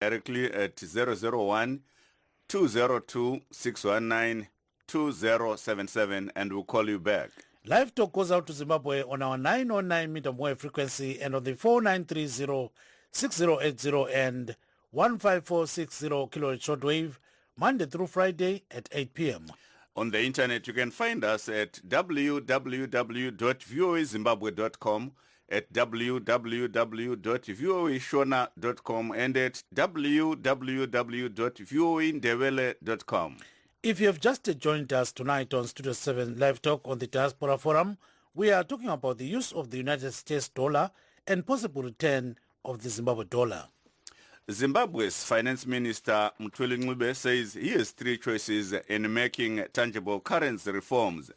directly at 001 202 619 2077 and we'll call you back. Live talk goes out to Zimbabwe on our 909 meter wave frequency and on the 4930 6080 and 15460 kilohertz shortwave, Monday through Friday at 8 p.m. On the internet, you can find us at www.voazimbabwe.com, at www.voashona.com, and at www.voindebele.com. If you have just joined us tonight on Studio 7 Live Talk on the Diaspora Forum, we are talking about the use of the United States dollar and possible return of the Zimbabwe dollar. Zimbabwe's Finance Minister Mthuli Ncube says he has three choices in making tangible currency reforms.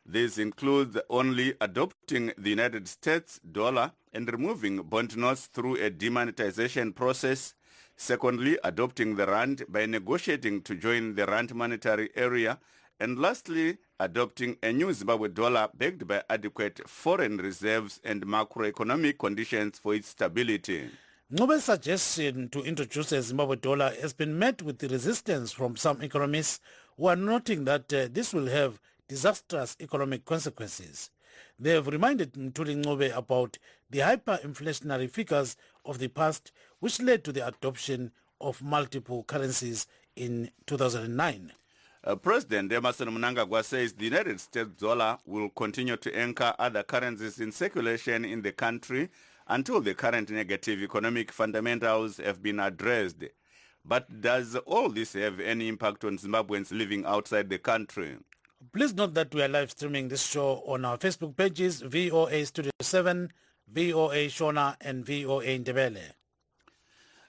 These include only adopting the United States dollar and removing bond notes through a demonetization process. Secondly, adopting the rand by negotiating to join the rand monetary area. And lastly, adopting a new Zimbabwe dollar backed by adequate foreign reserves and macroeconomic conditions for its stability. Ncube's suggestion to introduce a Zimbabwe dollar has been met with resistance from some economists who are noting that this will have disastrous economic consequences. They have reminded Mthuli Ncube about the hyperinflationary figures of the past, which led to the adoption of multiple currencies in 2009. President Emmerson Mnangagwa says the United States dollar will continue to anchor other currencies in circulation in the country until the current negative economic fundamentals have been addressed. But does all this have any impact on Zimbabweans living outside the country? Please note that we are live streaming this show on our Facebook pages, VOA Studio 7, VOA Shona, and VOA Ndebele.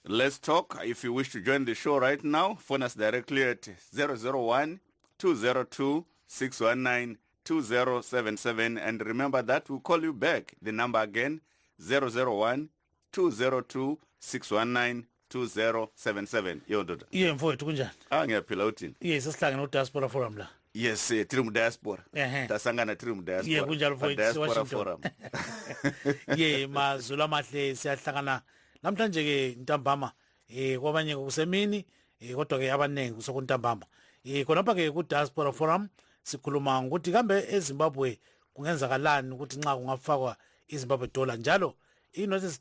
Let's talk. If you wish to join the show right now, phone us directly at 001 202 619 2077. And remember that we'll call you back. The number again, 001 202 619 2077. Yo ndoda. Iye mfowethu kunjani? Ngiyaphila uthini? Iye sesihlangene no Diaspora Forum la. Yes, tiri mu diaspora. Tasangana tiri mu diaspora. Iye kunjalo mfowethu Diaspora Forum. Ye mazulu amahle siyahlangana namhlanje ke ntambama kwabanye kusemini kodwa ke abanengi kusokuntambama. Khonapha ke ku Diaspora Forum sikhuluma ukuthi kambe eZimbabwe kungenzakalani ukuthi nxa kungafakwa iZimbabwe dollar njalo i-United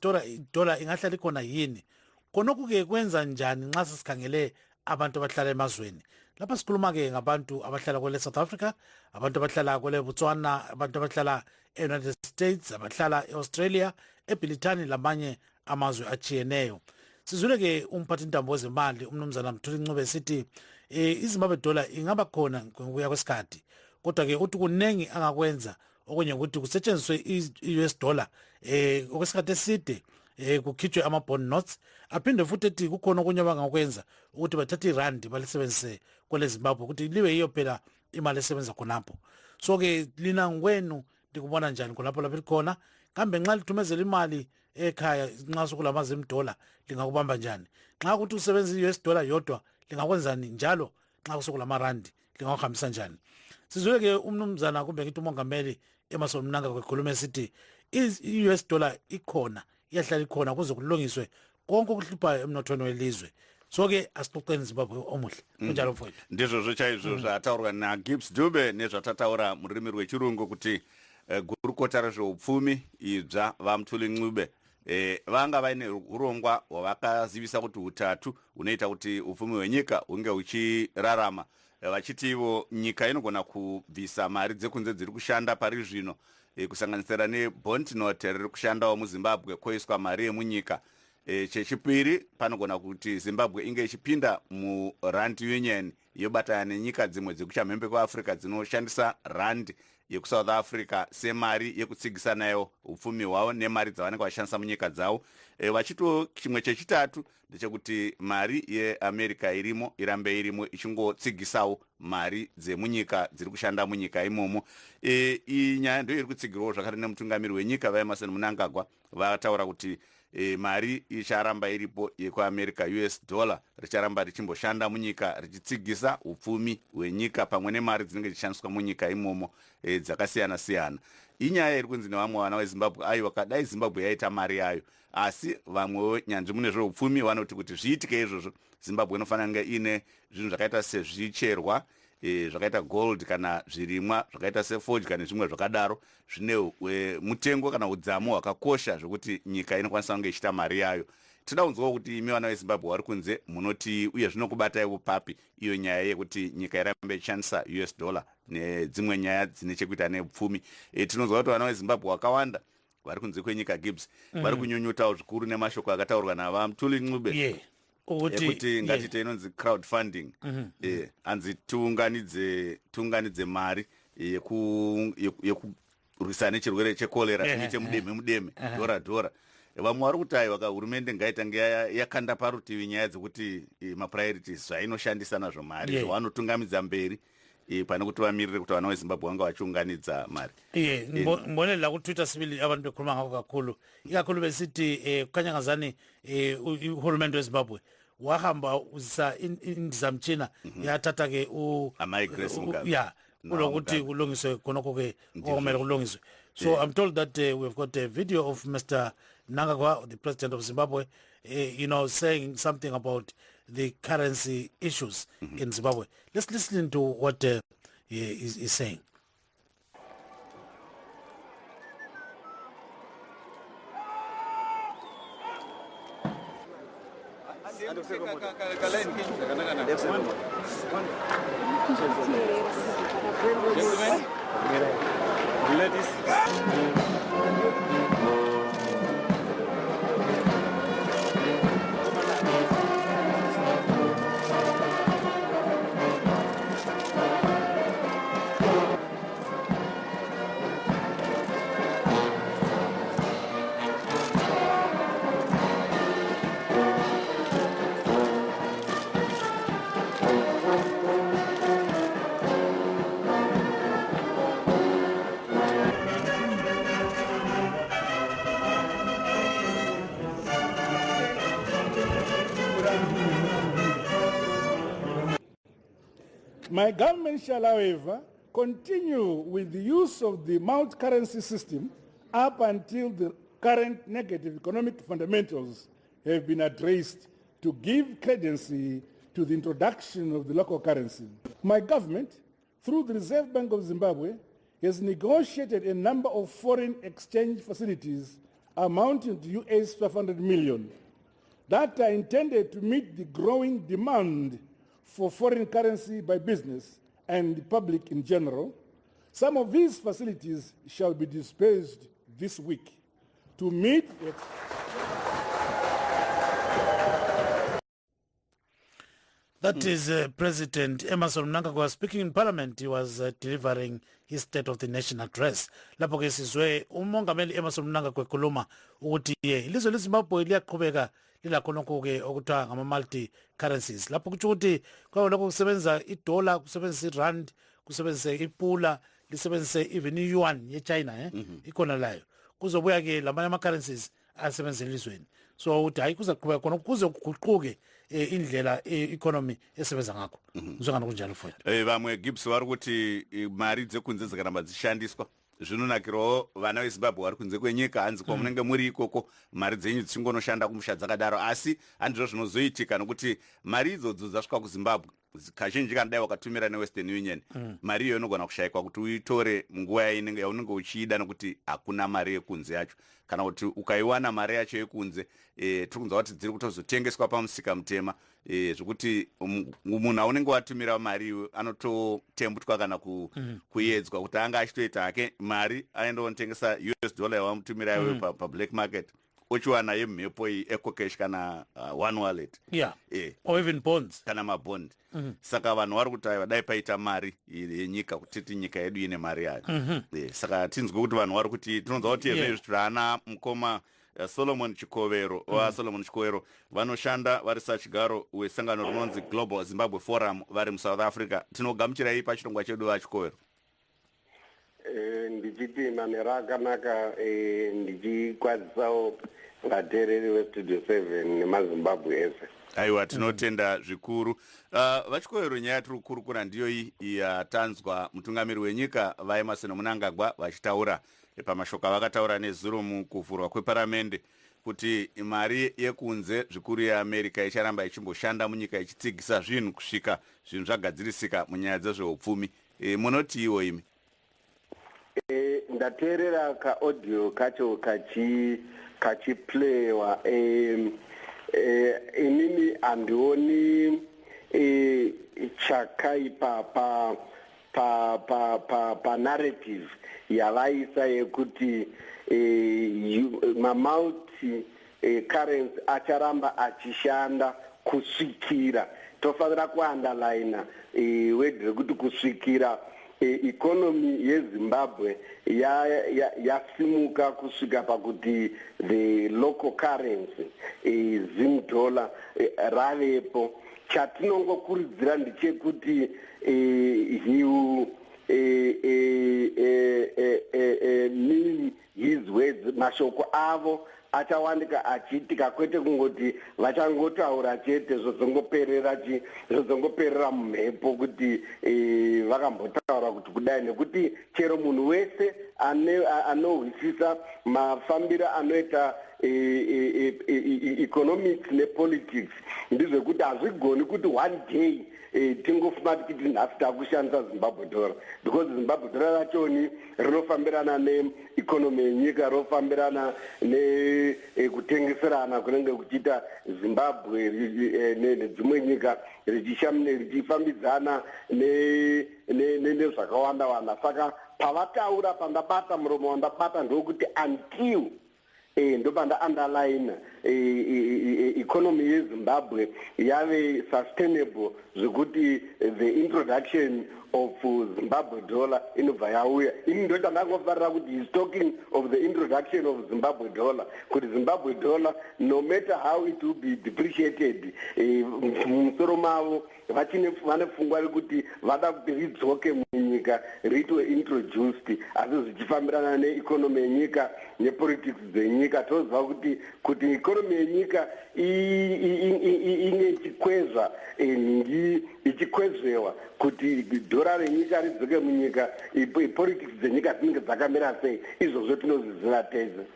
dollar ingahlala ikhona yini. Khonokho ke kwenza njani nxa sisikhangele abantu abahlala emazweni. Lapha sikhuluma ke ngabantu abahlala kwele South Africa, abantu abahlala kwele Botswana, abantu abahlala e-United States, abahlala e-Australia, eBrithani lamanye amazwe achiyeneyo. Sizule ke umphathi ntambo wezimali umnumzana Mthuli Ncube sithi iZimbabwe dollar ingaba khona ngokuya kwesikhathi. Kodwa ke uthi kunengi angakwenza okunye ukuthi kusetshenziswe i-US dollar okwesikhathi eside kukhitshwe ama-bond notes, aphinde futhi ethi kukhona okunye abangakwenza ukuthi bathathe irandi balisebenzise kwele Zimbabwe ukuthi liwe yiyo phela imali esebenza khonapho. So ke lina ngwenu likubona njani khonapho lapho likhona, kambe nxa lithumezela imali ekhaya nxa sokulama Zim dollar lingakubamba njani? Nxa ukuthi usebenzisa i-US dollar yodwa lingakwenzani njalo nxa kusokulama randi lingakuhambisa njani? Sizwe ke umnumzana kumbe ngithi umongameli Emmerson Mnangagwa ekhuluma esithi i-US dollar ikhona, iyahlala ikhona kuze kulungiswe konke okuhluphayo emnothweni welizwe. So ke asixoxeni Zimbabwe omuhle kunjalo mfowethu. Ndizvo chaizvo zvataurwa naGibbs Dube nezvatataura mururimi rwechirungu kuti gurukota rezveupfumi idzva vaMthuli Ncube vanga vaine urongwa hwavakazivisa kuti hutatu hunoita kuti upfumi hwenyika hunge huchirarama, vachiti ivo nyika inogona kubvisa mari dzekunze dziri kushanda pari zvino kusanganisira nebond note riri kushandawo muZimbabwe koiswa mari yemunyika. Chechipiri panogona kuti Zimbabwe inge ichipinda murand union yobatana nenyika dzimwe dzekuchamhembe kweAfrica dzinoshandisa rand yekusouth Africa semari yekutsigisa nayo upfumi hwavo nemari dzavanenge vachishandisa munyika dzavo. Vachito chimwe chechitatu ndechekuti mari yeAmerica irimo irambe irimo ichingotsigisawo mari dzemunyika dziri kushanda munyika imomo. Inyaya ndiyo iri kutsigirwawo zvakare nemutungamiri wenyika vaEmmerson Mnangagwa vataura kuti mari icharamba iripo yekuAmerica US dollar richaramba richimboshanda munyika richitsigisa upfumi hwenyika pamwe nemari dzinenge dzichishandiswa munyika imomo dzakasiyana siyana. Inyaya iri kunzi nevamwe vana veZimbabwe aiwa kadai Zimbabwe yaita mari yayo asi vamwewo nyanzvi mune zveupfumi vanoti kuti zviitike izvozvo Zimbabwe inofanira kunge ine zvinhu zvakaita sezvicherwa zvakaita gold kana zvirimwa zvakaita sefodya nezvimwe zvakadaro zvine mutengo kana udzamu hwakakosha zvekuti nyika inokwanisa kunge ichita mari yayo. Tinoda kunzwawo kuti imi vana veZimbabwe vari kunze munoti uye zvinokubataiwo papi iyo nyaya yekuti nyika irambe ichishandisa US dollar nedzimwe nyaya dzine chekuita neupfumi. Tinonzwa kuti vana veZimbabwe vakawanda vari kunze kwenyika Gibbs vari kunyunyutawo zvikuru nemashoko akataurwa navamtuli Ncube ekuti ngatite inonzi crowdfunding anzi tiunganidze mari yekurwisana nechirwere chekolera chinoite mudeme dhora. Vamwe vari kuti aiwa hurumende ngaitange yakanda parutivi nyaya dzekuti mapriorities zvainoshandisa nazvo mari zvavanotungamidza mberi pane kuti vamirire kuti vana veZimbabwe vanga vachiunganidza mari. Mbonela kutwitter sibili abantu bekhuluma ngakho kakhulu besithi kukanyangazani uhulumende weZimbabwe wahamba uzisa indizamtshina yathatha ke kulokuthi kulungiswe khonokho ke okumele kulungiswe. So I'm told that we've got a video of Mr. Mnangagwa, the president of Zimbabwe, saying something about the currency issues in Zimbabwe. Let's listen to what he is saying. My government shall, however, continue with the use of the multi-currency system up until the current negative economic fundamentals have been addressed to give credence to the introduction of the local currency. My government, through the Reserve Bank of Zimbabwe, has negotiated a number of foreign exchange facilities amounting to US 500 million that are intended to meet the growing demand for foreign currency by business and the public in general. Some of these facilities shall be dispersed this week to meet That is President Emerson Mnangagwa speaking in Parliament. He was delivering his State of the Nation address. Lapho ke sizwe umongameli Emerson Mnangagwa ekhuluma ukuthi ilizwe leZimbabwe liyaqhubeka lilakhonokho ke okuthiwa ngama-multi currencies. Lapho kutsho ukuthi kwalokho kusebenza idola, kusebenzisa irand, kusebenzisa ipula, lisebenzise even i-yuan ye-China ikhona layo. Kuzobuya ke lamanye ama-currencies asebenza elizweni. So uthi hayi kuzaqhubeka khona kuze kuguquke indlela economy esebenza ngakho. Ngizongana kunjalo futhi. Vamwe Gibbs vari kuti mari dzekunze dzikaramba dzishandiswa zvinonakirawo vana veZimbabwe vari kunze kwenyika hanzi kwamunenge muri ikoko mari dzenyu dzichingonoshanda kumusha dzakadaro asi handizvo zvinozoitika nokuti mari idzodzo dzasvika kuZimbabwe kazhinji kana dai wakatumira neWestern Union mari iyo inogona kushayikwa kuti uitore munguva yaunenge uchiida nokuti hakuna mari yekunze yacho kana kuti ukaiwana mari yacho yekunze tiri kunzwa kuti dziri kutozotengeswa pamusika mutema zvokuti munhu aunenge watumira mari iwe anototembutwa kana kuedzwa kuti anga achitoita hake mari aenda onotengesa US dollar yawamutumira iwe pablack market ochiwana yemhepo iyi ecocash kana one wallet or even bonds kana mabond saka vanhu vari kuti dai paita mari yenyika kutiti nyika yedu ine mari yayo saka tinzwe kuti vanhu vari kuti tinonzwa kuti zvezvana mukoma Solomon Chikovero vanoshanda vari sachigaro wesangano rinonzi Global Zimbabwe Forum vari muSouth Africa. Tinogamuchirai pachirongwa chedu vaChikovero. Ndichiti manhero akanaka ndichikwanisawo vateereri vestudio 7 nemazimbabwe ese. Aiwa tinotenda zvikuru. Vachikovero nyaya tiri kukurukura ndiyo iyi yatanzwa mutungamiri wenyika vaEmerson Mnangagwa vachitaura pamashoko avakataura nezuro mukuvhurwa kweparamende kuti mari yekunze zvikuru yeAmerica icharamba ichimboshanda munyika ichitsigisa zvinhu kusvika zvinhu zvagadzirisika munyaya dzezveupfumi. Munoti iwo imi? Ndateerera kaaudio kacho kachiplayiwa. Inini handioni chakaipa pa narrative yavaisa yekuti mamulti currency acharamba achishanda kusvikira. Tofanira kuunderline word rekuti kusvikira economy yeZimbabwe yasimuka kusvika pakuti the local currency Zim dollar ravepo. Chatinongokurudzira ndechekuti he will mean his words, mashoko avo achawandika achiitika, kwete kungoti vachangotaura chete zvozongoperera mumhepo kuti vakambotaura kuti kudai, nekuti chero munhu wese anohwisisa mafambiro anoita economics nepolitics ndizvekuti hazvigoni kuti one day tingofuma kuti nhasi takushandisa Zimbabwe dollar, because Zimbabwe dollar rachoni rinofambirana neeconomy yenyika, rinofambirana nekutengeserana kunenge kuchiita Zimbabwe nedzimwe nyika richifambidzana nezvakawanda wanda. Saka pavataura, pandabata muromo wandabata ndokuti until ndopanda underline economy yeZimbabwe yave sustainable zvekuti the introduction of Zimbabwe dollar inobva yauya. Ini ndoti ndangofarira kuti he's talking of the introduction of Zimbabwe dollar, kuti Zimbabwe dollar no matter how it will be depreciated mumusoro mavo vane pfungwa rekuti vada kuti ridzoke munyika riitwe introduced, asi zvichifambirana neeconomy yenyika nepolitics dzenyika. Toziva kuti economy yenyika inge ichikwezva nhingi ichikwezvewa kuti dhora renyika ridzoke munyika, politics dzenyika dzinenge dzakamira sei, izvozvo tinozviziva tese.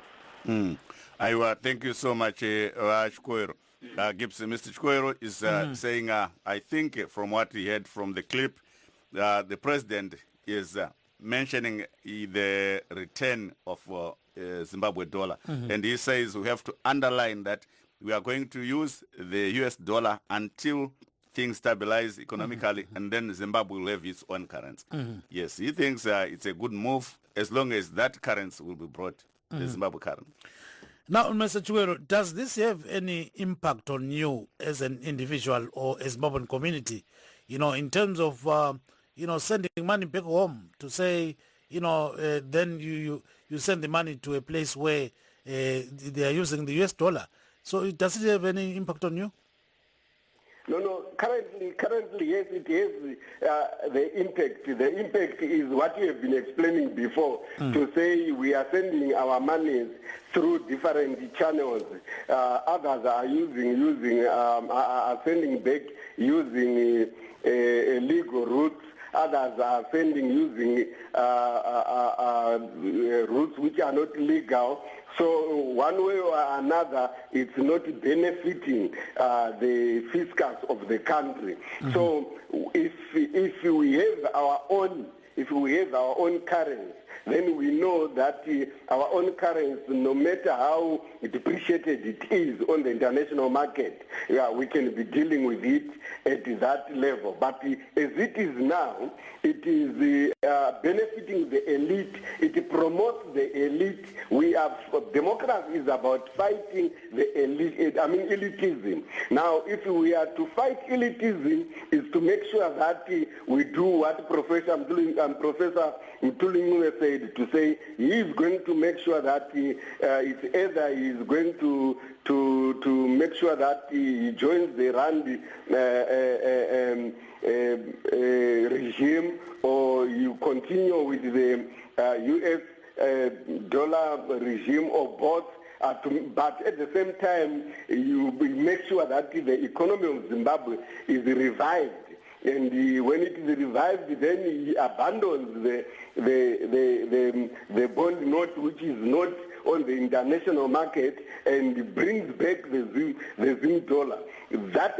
Aiwa, thank you so much, Chikwero. Gibson, Mr. Chikwero is saying, I think from what he heard from the clip, the president is mentioning the return of Zimbabwe dollar. And he says we have to underline that we are going to use the US dollar until things stabilize economically, and then Zimbabwe will have its own currency. Yes, he thinks it's a good move as long as that currency will be brought, the Zimbabwe currency. Now, Mr. Chikwero, does this have any impact on you as an individual or as Zimbabwean community, in terms of, sending money back home to say, then you send the money to a place where they are using the US dollar. So does it have any impact on you? No. Currently, yes, it has the impact. The impact is what you have been explaining before, to say we are sending our monies through different channels. Others are sending back using legal routes. Others are sending using routes which are not legal. So one way or another, it's not benefiting the fiscus of the country. So if we have our own currency, then we know that our own currency, no matter how depreciated it is on the international market, we can be dealing with it at that level. But as it is now, it is benefiting the elite. It promotes the elite. Democracy is about fighting the elite. Elitism. Now, if we are to fight elitism, is to make sure that we do what Professor Mtulingu said, to say he is going to make sure that it's either he is going to make sure that he joins the Rand regime, or you continue with the US dollar regime, or both. But at the same time, you make sure that the economy of Zimbabwe is revived. And when it is revived, then he abandons the bond note, which is not on the international market and brings back the Zim dollar. That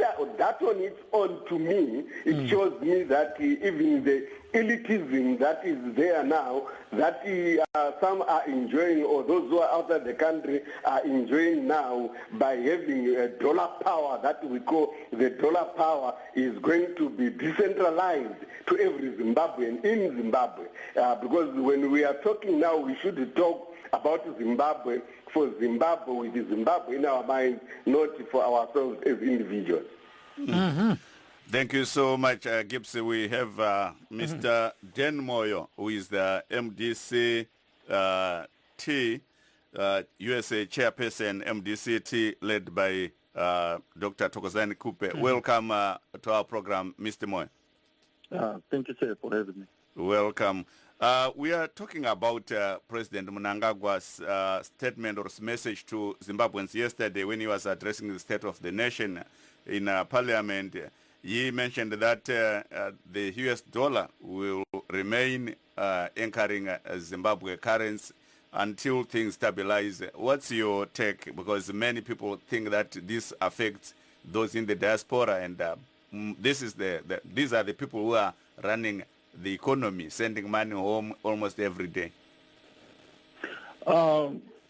on its own, to me, it shows me that even the elitism that is there now, that some are enjoying, or those who are outside the country are enjoying now by having a dollar power that we call the dollar power, is going to be decentralized to every Zimbabwean in Zimbabwe. Because when we are talking now, we should talk about Zimbabwe for Zimbabwe, with Zimbabwe in our minds, not for ourselves as individuals. Thank you so much, Gibbs. We have Mr. Dan Moyo, who is the MDC USA chairperson, MDCT, led by Dr. Thokozani Kupe. Welcome to our program, Mr. Moyo. Thank you, sir, for having me. Welcome. We are talking about President Mnangagwa's statement or message to Zimbabweans yesterday when he was addressing the State of the Nation in Parliament. He mentioned that the US dollar will remain anchoring Zimbabwe currency until things stabilize. What's your take? Because many people think that this affects those in the diaspora, and these are the people who are running the economy, sending money home almost every day.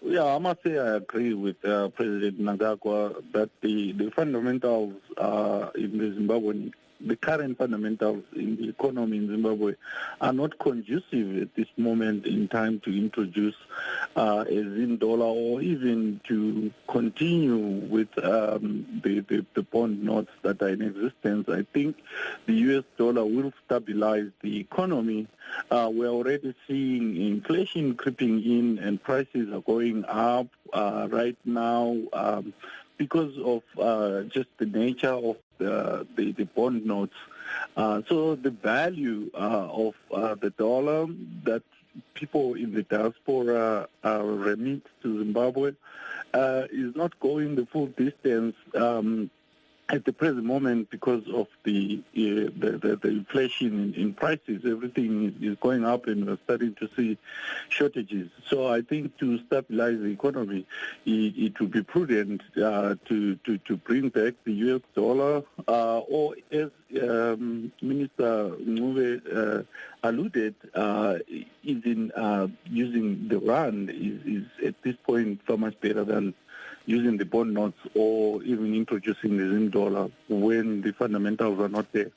Yeah, I must say I agree with President Mnangagwa that the fundamentals in the Zimbabwean, the current fundamentals in the economy in Zimbabwe are not conducive at this moment in time to introduce a Zim dollar, or even to continue with the bond notes that are in existence. I think the US dollar will stabilize the economy. We're already seeing inflation creeping in, and prices are going up right now because of just the nature of the bond notes. So the value of the dollar that people in the diaspora remit to Zimbabwe is not going the full distance at the present moment because of the inflation in prices. Everything is going up, and we're starting to see shortages. So I think to stabilize the economy, it would be prudent to bring back the US dollar, or as Minister Ngube alluded, even using the rand is at this point so much better than using the bond notes, or even introducing the Zim dollar when the fundamentals are not there.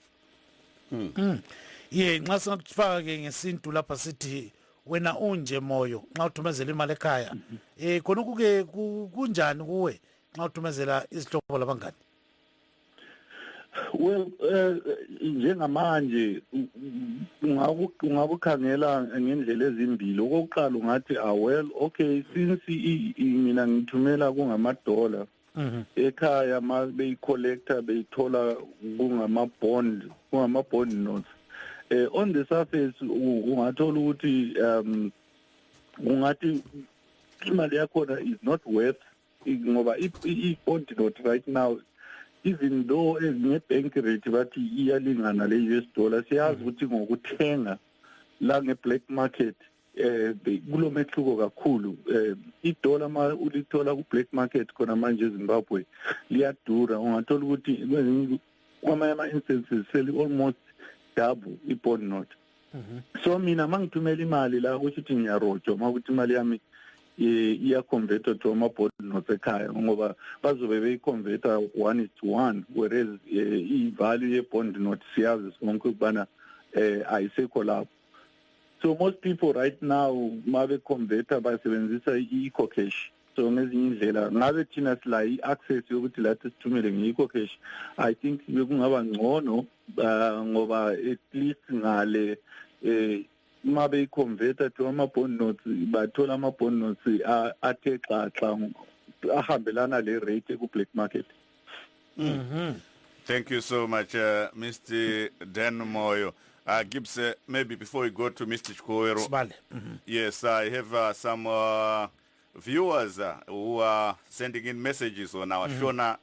Yeah, nxa singakufaka ke ngesintu lapha sithi wena unje moyo nxa uthumezela imali ekhaya. Khonokho ke kunjani kuwe nxa uthumezela izihlobo labangani? Well, njengamanje ungakukhangela ngendlela ezimbili. Okokuqala ungathi well, okay, since mina ngithumela kungamadola ekhaya, ma beyicollector beyithola kungama-bond notes. On the surface ungathola ukuthi ungathi imali yakhona is not worth, ngoba i-bond note right now, even though nge-bank rate bathi iyalingana le-US dollar, siyazi ukuthi ngokuthenga la nge-black market kulomehluko kakhulu. Idola ma ulithola ku-black market khona manje eZimbabwe liyadura. Ungathola ukuthi kwamanye ama-instances seli-almost double i-bond note. So mina ma ngithumela imali la kusho ukuthi ngiyarojwa ma ukuthi imali yami iya-converter to ama-bond notes ekhaya, ngoba bazobe beyi-converter 1:1, whereas i-value ye-bond note siyazi sonke ukubana ayisekho lapho. So most people right now ma be-converter basebenzisa i-eco-cash. So ngezinye indlela ngabe thina sila i-access yokuthi lathi sithumele nge-eco-cash, I think bekungaba ngcono ngoba at least ngale ma beyi-converter to ama-bond notes, bathola ama-bond notes athe xaxa ahambelana le-rate ku-black market. Thank you so much, Mr. Dan Moyo. Gibbs, maybe before we go to Mr. Chikowero, yes, I have some viewers who are sending in messages on our Shona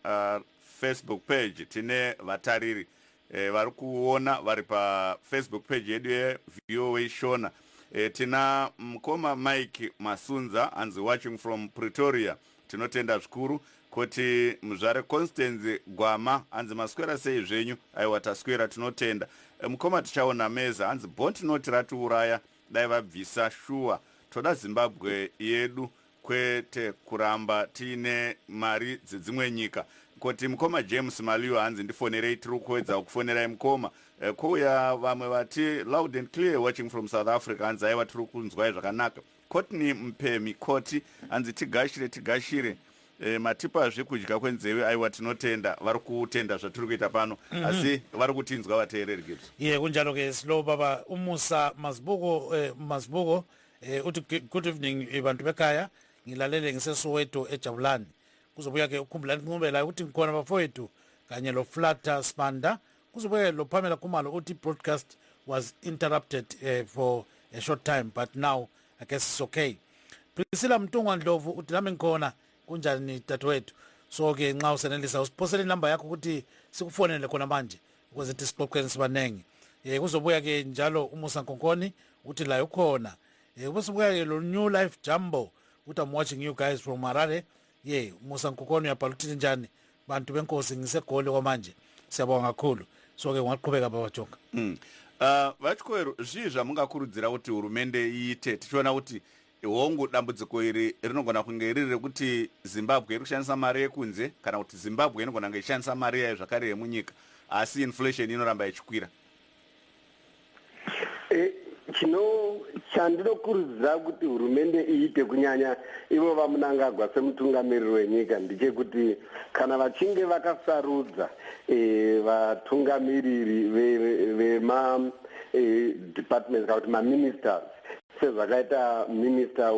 Facebook page. Tine vatariri vari kuona vari pa Facebook page yedu yeVOA Shona. tina mkoma Mike Masunza anzi watching from Pretoria. Tinotenda zvikuru kuti muzvare Constance Gwama anzi maswera sei zvenyu aiwa taswera tinotenda. Mukoma tichaona meza anzi bonti noti ratiuraya dai vabvisa shuwa toda Zimbabwe yedu kwete kuramba tiine mari dzedzimwe nyika. Kuti mukoma James Maliwa anzi ndifonerei tiri kuedza kufonerai mukoma kuya vamwe vati loud and clear watching from South Africa anzi aiwa tiri kunzwai zvakanaka. Kotni Mpemi Koti anzi tigashire matipa zvekudya kwenzeve aiwa tinotenda vari kutenda zvatiri kuita pano asi vari kutinzwa vateereri kedu kunjalo ke slow baba umusa Mazibuko uthi good evening bantu bekhaya ngilalele ngiseSoweto eJabulani kuzobuya ke ukhumbulani kunqubela ukuthi ngikhona bafowethu kanye lo Flatter Spanda kuzobuya lo Pamela Kumalo uthi broadcast was interrupted for a short time but now I guess it's okay. Priscilla Mtungwa Ndlovu uthi nami ngikhona kunjani dadewethu so ke nxa usenelisa usiphosele inamba yakho ukuthi sikufonele khona manje ukuze sithi sixoxeni sibanengi kuzobuya ke njalo umusa Nkonkoni uthi la ukhona kuzobuya ke lo New Life Jumbo uthi I'm watching you guys from Harare umusa Nkonkoni uyabhala uthi njani bantu benkosi ngisegoli kwamanje siyabonga kakhulu so ke ngaqhubeka baba Jonga vachikoero zvizva mungakurudzira kuti hurumende iite tichiona kuti hongu dambudziko iri rinogona kunge riri rekuti Zimbabwe iri kushandisa mari yekunze kana kuti Zimbabwe inogona kunge ishandisa mari yayo zvakare yemunyika asi inflation inoramba ichikwira. Chandinokurudzira kuti hurumende iite kunyanya ivo vaMnangagwa semutungamiriri wenyika ndechekuti kana vachinge vakasarudza vatungamiriri vema departments kana kuti maministers sezvakaita minister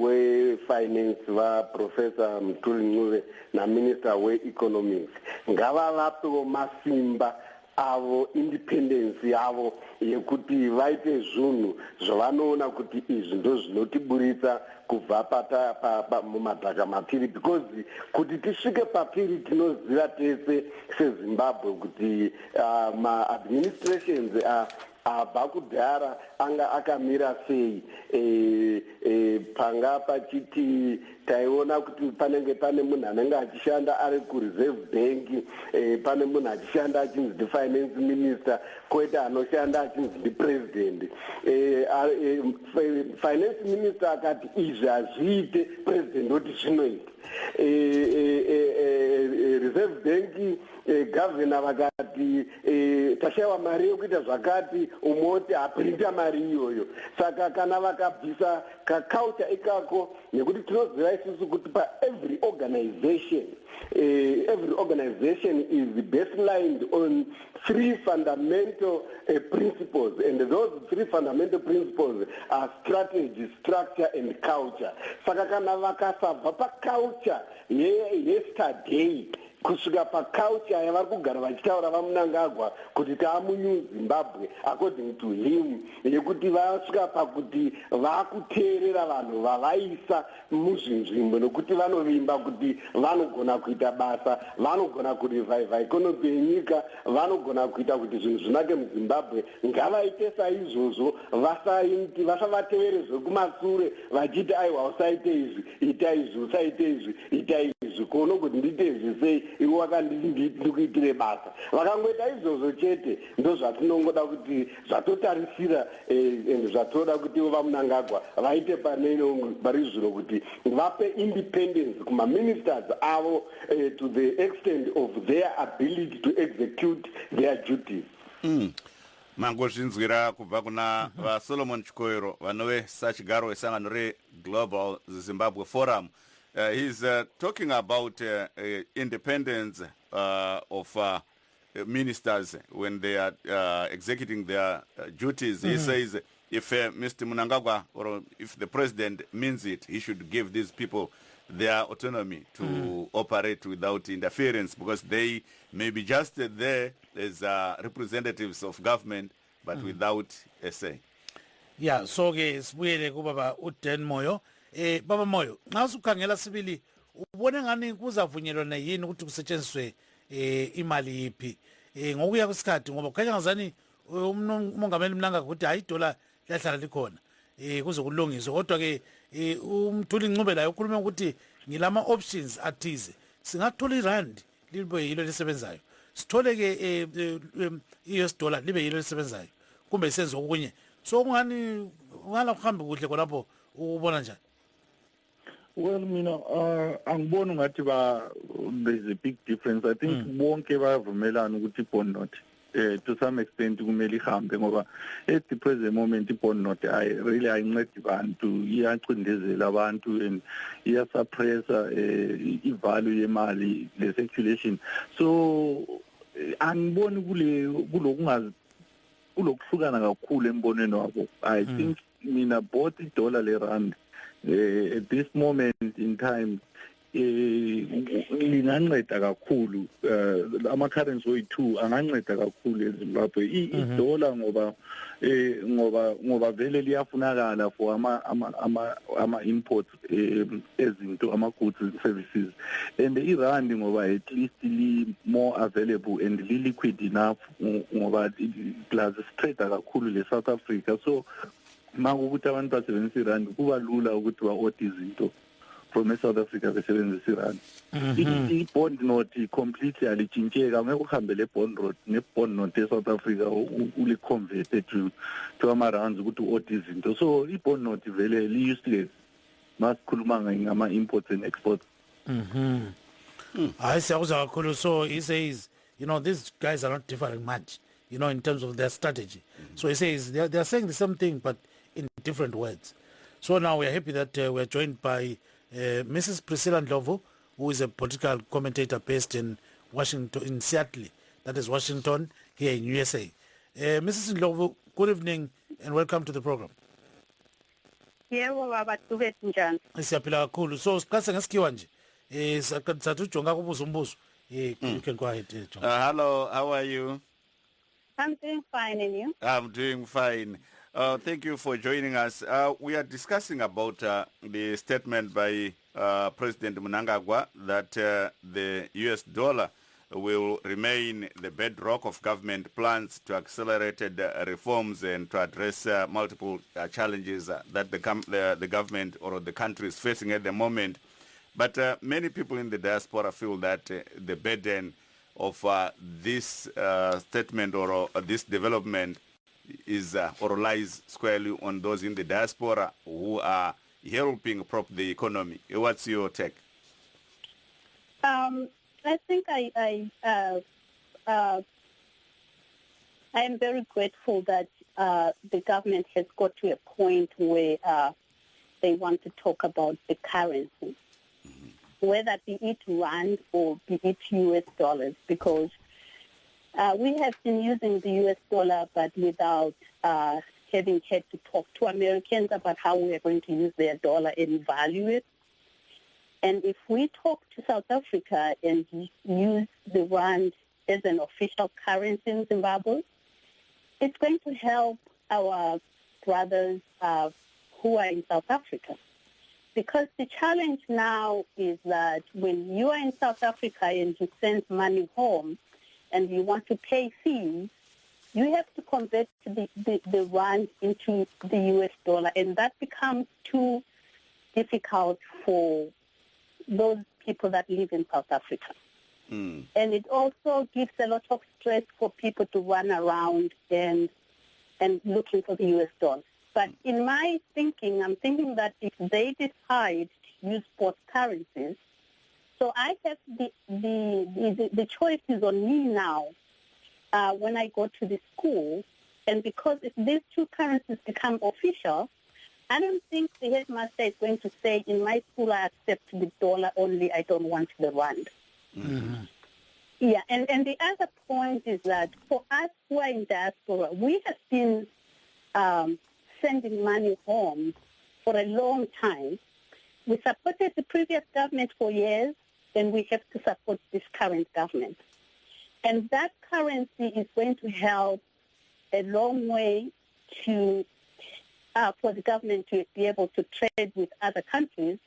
we-finance vaprofessor Mutuli Ncube naminister we-economics ngavavapewo masimba avo independence yavo yekuti vaite zvinhu zvavanoona kuti izvi ndo zvinotiburitsa kubva mumadhaka mapiri because kuti tisvike papiri tinoziva tese seZimbabwe kuti ma-administrations abva kudhara anga akamira sei panga pachiti taiona kuti panenge pane munhu anenge achishanda ari kureserve bank pane munhu achishanda achinzi ndi-finance minister koita anoshanda achinzi ndi-president finance minister akati izvi hazviite president oti zvinoita reserve bank governor vakati tashayiwa mari yekuita zvakati umoti haprinta mari iyoyo saka kana vakabvisa kaculture ikako nekuti tinoziva isusu kuti every organization is baselined on three fundamental principles, and those three fundamental principles are strategy, structure, and culture. Saka kana vakasabva paculture yesterday kusvika paculture yavari kugara vachitaura vaMnangagwa kuti taamuNew Zimbabwe according to him yekuti vasvika pakuti vakuteerera vanhu vavaisa muzvinzvimbo nokuti vanovimba kuti vanogona kuita basa vanogona kurevaiva ikonomi yenyika vanogona kuita kuti zvinhu zvinake muZimbabwe ngavaite saizvozvo vasavatevere zvekumasure vachiti aiwa usaite izvi ita izvi usaite izvi ita izvi kuona kuti ndiite izvi sei iwe wakandikuitire basa vakangoita izvozvo chete ndo zvatinongoda kuti zvatotarisira and zvatoda kuti ivo vaMnangagwa vaite pari zvino kuti vape independence kumaministers avo to the extent of their ability to execute their duties. Mangozvinzwira kubva kuna vaSolomon Chikoero vanove sachigaro wesangano reGlobal Zimbabwe Forum. He's talking about independence of ministers when they are executing their duties. He says if Mr. Mnangagwa or if the president means it, he should give these people their autonomy to operate without interference because they may be just there as representatives of government but without a say. Yeah, so ke sibuyele kubaba uDan Moyo. Baba Moyo, nxa usukhangela sibili ubone ngani kuzavunyelwana yini ukuthi kusetshenziswe imali yiphi ngokuya kwesikhathi ngoba kukhanya ngazani umongameli Mnangagwa ukuthi hayi idola liyahlala likhona kuze kulungiswe kodwa ke umthuli Ncube layo ukhuluma ukuthi ngilama options athize singathola irand libe yilo lisebenzayo sithole ke i-US dollar libe yilo lisebenzayo kumbe senze okunye so kungani ungala kuhambe kuhle khonapho ubona njani? Well, angiboni ngathi there's a big difference. I think bonke bayavumelana ukuthi i-bond note to some extent kumele ihambe ngoba at the present moment i-bond note really ayincedi bantu, iyacindezela abantu and iyasuppressa i-value yemali, the circulation. So angiboni kulokuhlukana kakhulu embonweni wabo. I think both i-dollar le-rand at this moment in time linganceda kakhulu, ama-currency oyi-2 anganceda kakhulu eZimbabwe. I-dollar ngoba vele liyafunakala for ama-imports ezinto, ama-goods and services, and i-rand ngoba at least li-more available and li-liquid enough ngoba plus straighter kakhulu le-South Africa. So makukuthi abantu basebenzisa irand kuba lula ukuthi ba-order izinto from South Africa besebenzisa irand. I-bond note completely alitshintsheka, ngeke uhambe ne-bond note e-South Africa uli-convert to ama-rands ukuthi u-order izinto. So i-bond note vele li-useless masikhuluma ngama-imports and exports. Hayi siyakuzwa kakhulu. So he says, these guys are not differing much, in terms of their strategy. So he says they are saying the same thing but in different words. So now we are happy that we are joined by Mrs. Priscilla Ndlovu, who is a political commentator based in Washington, in Seattle, that is Washington, here in USA. Mrs. Ndlovu, good evening and welcome to the program. Yebo baba Dube njani? Siyaphila kakhulu. So siqase ngesikiwa nje. Sathu jonga kubuza umbuzo. You can go ahead, John. Hello, how are you? I'm doing fine, and you? I'm doing fine. Thank you for joining us. We are discussing about the statement by President Mnangagwa that the US dollar will remain the bedrock of government plans to accelerated reforms and to address multiple challenges that the government or the country is facing at the moment. But many people in the diaspora feel that the burden of this statement or this development is or lies squarely on those in the diaspora who are helping prop the economy. What's your take? I think I am very grateful that the government has got to a point where they want to talk about the currency, whether be it rand or be it US dollars, because we have been using the US dollar but without having had to talk to Americans about how we are going to use their dollar and value it. And if we talk to South Africa and use the rand as an official currency in Zimbabwe, it's going to help our brothers who are in South Africa. Because the challenge now is that when you are in South Africa and you send money home and you want to pay fees, you have to convert the rand into the US dollar, and that becomes too difficult for those people that live in South Africa. And it also gives a lot of stress for people to run around and looking for the US dollar. But in my thinking, I'm thinking that if they decide to use both currencies, so I have the choice is on me now when I go to the school, and because if these two currencies become official, I don't think the headmaster is going to say, in my school I accept the dollar only, I don't want the rand. Yeah, and the other point is that for us who are in diaspora, we have been sending money home for a long time. We supported the previous government for years, and we have to support this current government. And that currency is going to help a long way to for the government to be able to trade with other countries,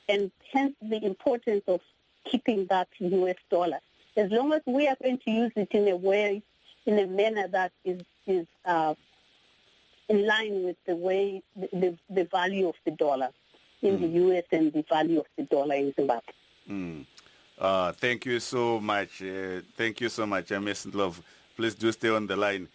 and hence the importance of keeping that US dollar. As long as we are going to use it in a way in a manner that is in line with the way the value of the dollar in the US and the value of the dollar in Zimbabwe. Thank you so much. Thank you so much, Ms. Love. Please do stay on the line.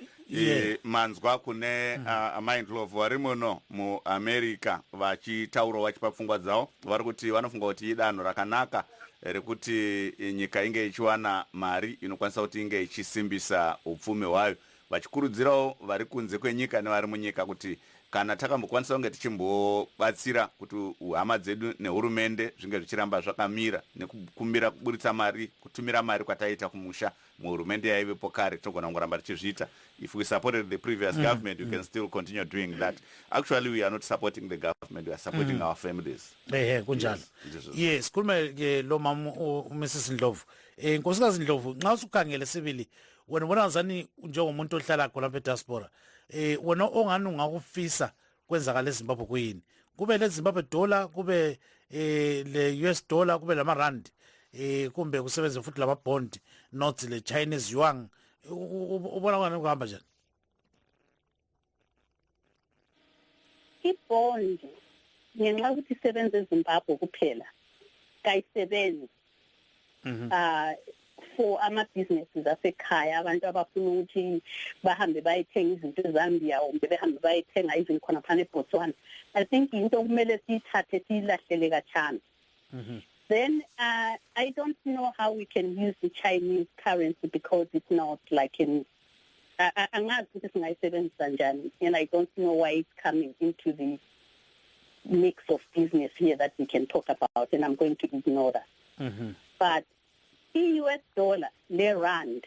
Manzwa kune Mind Love vari muno muAmerica vachitaura vachipa pfungwa dzavo vari kuti vanofunga kuti idanho rakanaka rekuti nyika inge ichiwana mari inokwanisa kuti inge ichisimbisa upfumi hwayo, vachikurudzirawo vari kunze kwenyika nevari munyika kuti kana takambokwanisa kunge tichimbobatsira kuti hama dzedu nehurumende zvinge zvichiramba zvakamira nekukumbira kuburitsa mari, kutumira mari kwataita kumusha muhurumende yaivepo kare, tinogona kungoramba tichizviita. If we supported the previous government, we can still continue doing that. Actually, we are not supporting the government, we are supporting our families. Kunjalo. Yes, khuluma ke lo mama uMrs Ndlovu. Nkosikazi Ndlovu, nxa usukhangele sibili wena ubona ngazani njengomuntu ohlala khona lapha eDiaspora, wena ongani ungakufisa kwenzakala eZimbabwe kuyini? Kube le Zimbabwe dollar, kube le US dollar, kube lama rand, kumbe kusebenze futhi lama bond, not le Chinese yuan. Ubona ngani kuhamba njani? Ibond ngenxa ukuthi isebenza eZimbabwe kuphela kayisebenzi for ama-businesses asekhaya, abantu abafuna ukuthi bahambe bayithenga izinto eZambia kumbe behambe bayithenga even khona phana eBotswana. I think into kumele siyithathe siyilahlele kachana. Then I don't know how we can use the Chinese currency because it's not like in angazi ukuthi singayisebenzisa njani, and I don't know why it's coming into the mix of business here that we can talk about, and I'm going to ignore that. But the US dollar, the rand,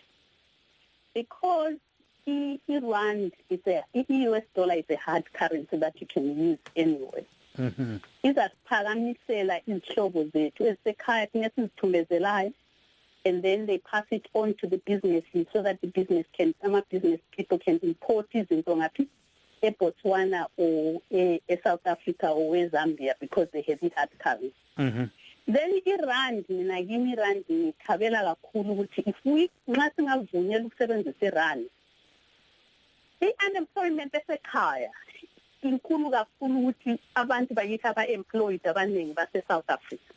because the rand is the US dollar is a hard currency that you can use anyway. Izasiphakamisela izihlobo zethu esekhaya thina sizithumezelayo, and then they pass it on to the businesses so that the business people can import izinto ngaphi eBotswana or South Africa or eZambia because they have it hard currency. Then irand, mina kimi irand ngithabela kakhulu ukuthi if we nxa singavunyela ukusebenzisa irand, i-unemployment esekhaya inkulu kakhulu ukuthi abantu bayithi aba-employed abaningi base-South Africa.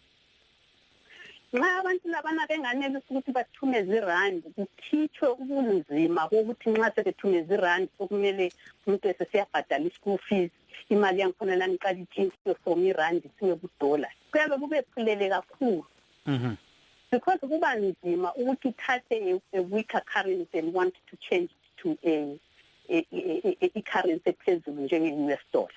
Nxa abantu labana benganelisi ukuthi bathumeze irand, kukhitshwe ubunzima bokuthi nxa sebethumeze irand sokumele umuntu esesiyabhadala i-school fees, imali yangikhona lana iqala itshintshwe from irand siwe kudola. Kuyabe kubephulele kakhulu because kuba nzima ukuthi uthathe a weaker currency and want to change it to a currency ephezulu njenge-US dollar.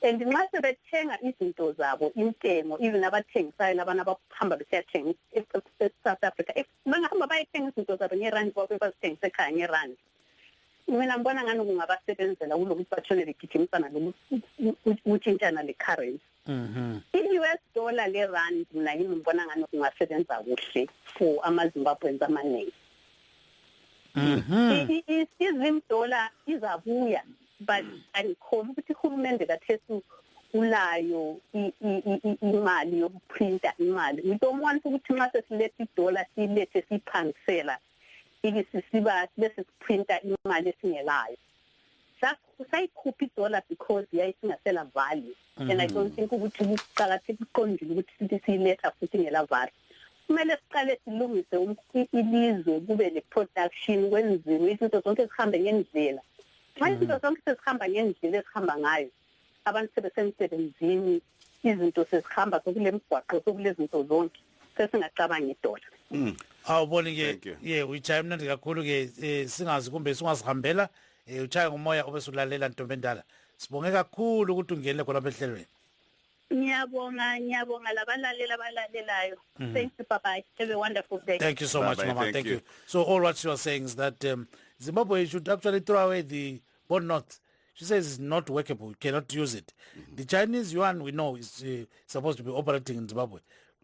And nxa sebethenga izinto zabo intengo, even abathengisayo labana abahamba besiyathenga e-South Africa, bangahamba bayethenga izinto zabo ngerandi babe bazithengise ekhaya ngerandi, mina ngibona ngani kungabasebenzela kulokuthi batshone begijimisana ukutshintshana le-currency. I-US dollar le-rand mina yimi ngibona ngani kungasebenza kuhle for ama-Zimbabweans amaningi. I-Zim dollar izabuya, but angikholwa ukuthi uhulumende kathesi ulayo imali yokuprinta imali. We don't want ukuthi nxa sesilethe idola silethe siphangisela ikisiba bese siprinta imali esingelayo. Sayikhupha idola because yayisingasela value, and I don't think ukuthi kuqakathekile kuqondile ukuthi sithi siyiletha futhi ingela value. Kumele siqale silungise ilizwe kube le-production kwenziwe izinto zonke zihambe ngendlela. Nxa izinto zonke sezihamba ngendlela ezihamba ngayo, abantu sebesemsebenzini, izinto sezihamba sokule mgwaqo sokule zinto zonke, sesingacabangi idola. Awuboni ke uyichaya mnandi kakhulu ke singazi kumbe singazihambela uchaya ngomoya obesulalela Ntombi Endala. Sibonge kakhulu ukuthi ungene khona ehlelweni. Ngiyabonga labalalelayo. Thank you, bye-bye. Have a wonderful day. Thank you so much, Mama. Thank you. So all what she was saying is that Zimbabwe should actually throw away the bond notes. She says it's not workable. You cannot use it. The Chinese yuan, we know, is supposed to be operating in Zimbabwe.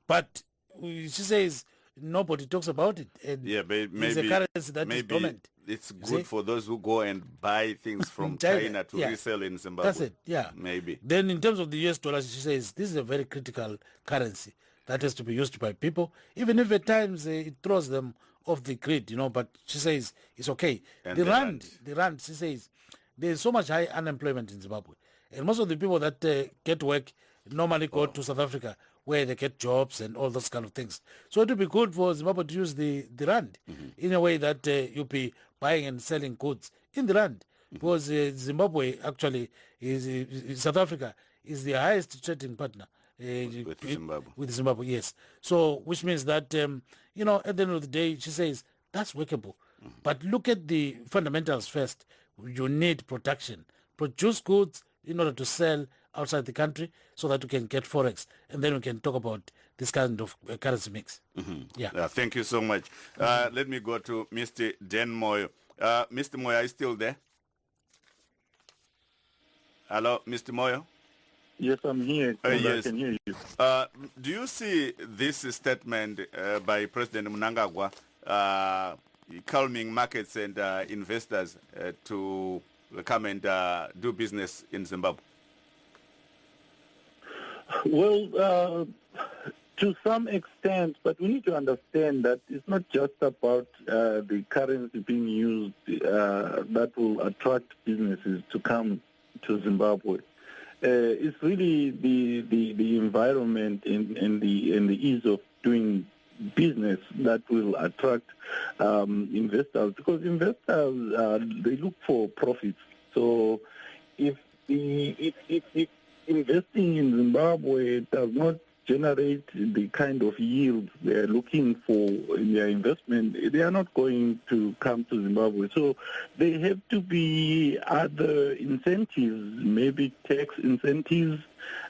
But she says nobody talks about it. And but maybe, it's a currency that is dormant. It's good for those who go and buy things from China to resell in Zimbabwe. That's it, yeah. Maybe. Then in terms of the US dollar, she says this is a very critical currency that has to be used by people, even if at times it throws them off the grid, but she says it's okay. And The the rand, she says, there's so much high unemployment in Zimbabwe. And most of the people that get work normally go to South Africa where they get jobs and all those kind of things. So it would be good for Zimbabwe to use the rand in a way that you'll be buying and selling goods in the rand. Because Zimbabwe actually South Africa is the highest trading partner with Zimbabwe, yes. So which means that, at the end of the day, she says that's workable. But look at the fundamentals first. You need production. Produce goods in order to sell outside the country so that we can get forex. And then we can talk about this kind of currency mix. Yeah. Thank you so much. Let me go to Mr. Dan Moyo. Mr. Moyo, are you still there? Hello, Mr. Moyo? Yes, I'm here. Yes. I can hear you. Do you see this statement by President Mnangagwa calming markets and investors to come and do business in Zimbabwe? Well, to some extent, but we need to understand that it's not just about the currency being used that will attract businesses to come to Zimbabwe. It's really the environment and the ease of doing business that will attract investors, because investors they look for profits. So if investing in Zimbabwe does not generate the kind of yield they're looking for in their investment, they are not going to come to Zimbabwe. So they have to be other incentives, maybe tax incentives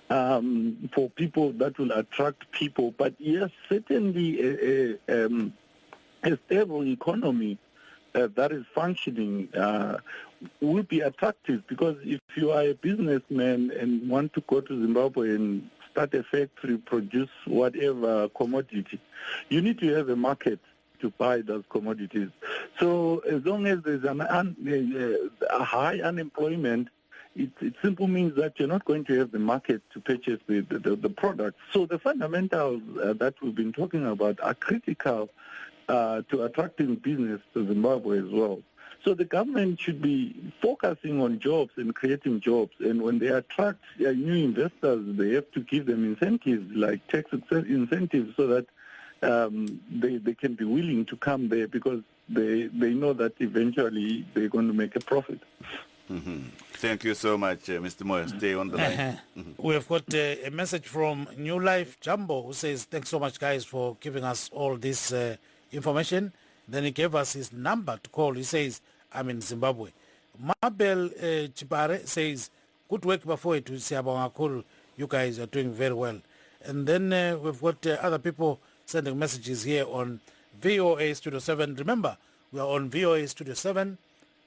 for people that will attract people. But yes, certainly a stable economy that is functioning will be attractive, because if you are a businessman and want to go to Zimbabwe and start a factory, produce whatever commodity, you need to have a market to buy those commodities. So as long as there's a high unemployment, it simply means that you're not going to have the market to purchase the product. So the fundamentals that we've been talking about are critical to attracting business to Zimbabwe as well. So the government should be focusing on jobs and creating jobs. And when they attract new investors, they have to give them incentives, like tax incentives, so that they can be willing to come there, because they know that eventually they're going to make a profit. Thank you so much, Mr. Moyo. Stay on the line. We have got a message from New Life Jumbo, who says, thanks so much, guys, for giving us all this information. Then he gave us his number to call. He says, I'm in Zimbabwe. Mabel Chipare says, good work before it. You guys are doing very well. And then we've got other people sending messages here on VOA Studio 7. Remember, we are on VOA Studio 7,